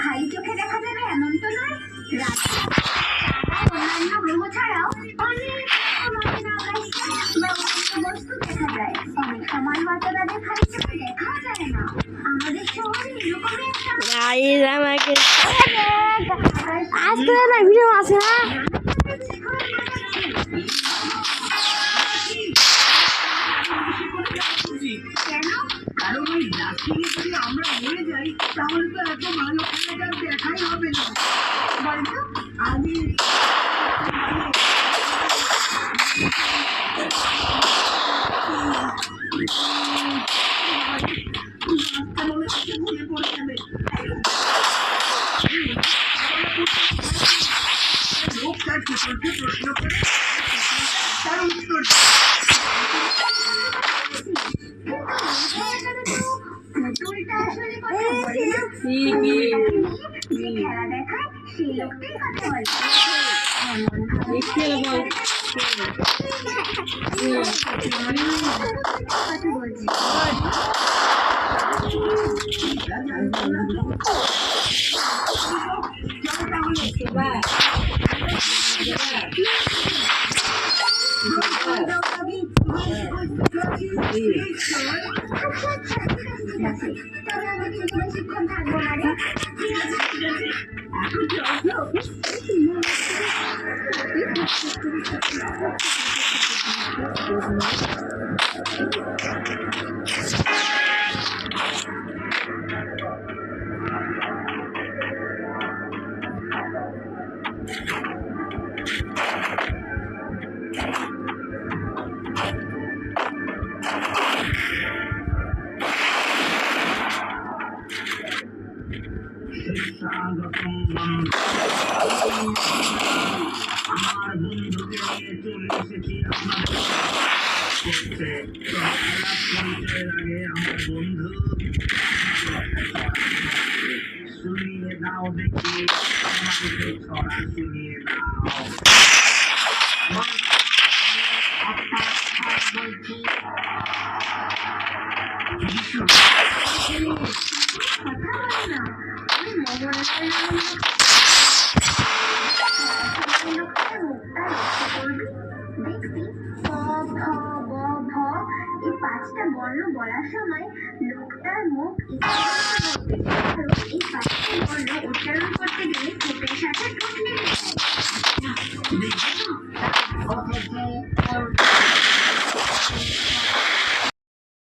খালি চোখে দেখা যাবে এমন তো নয়, রাতে অন্যান্য গ্রহ ছাড়াও অনেক বস্তু দেখা যায়। অনেক সময় হয়তো তাদের খালি চোখে দেখাও যায় না। আমাদের শহরে এরকমই আজকে না ভিডিও আছে না কেন? কারণ ওই ব্লাস্টিংয়ে যদি আমরা মরে যাই তাহলে তো এত ভালো খেলাটা দেখাই হবে না। বলতো আমি লোক তার কুকুরকে প্রশ্ন করে তার উত্তর পুতুলটা আসলে কথা বলে না, খেলা দেখায় সেই লোকটাই কথা বলে। কথা বলছি শিক্ষণ থাকবো না রে। আমার বন্ধুকে নিয়ে চলে এসেছি আপনাদের পরিচয়ের আগে আমার বন্ধু শুনিয়ে দাও দেখি, আমাকে ছড়া শুনিয়ে দাও। বলছি পাঁচটা বর্ণ বলার সময় লোকটার মুখ এই পাঁচটা বর্ণ উচ্চারণ করতে গেলে ঠোঁটের সাথে ঠোঁট লেগে যায়।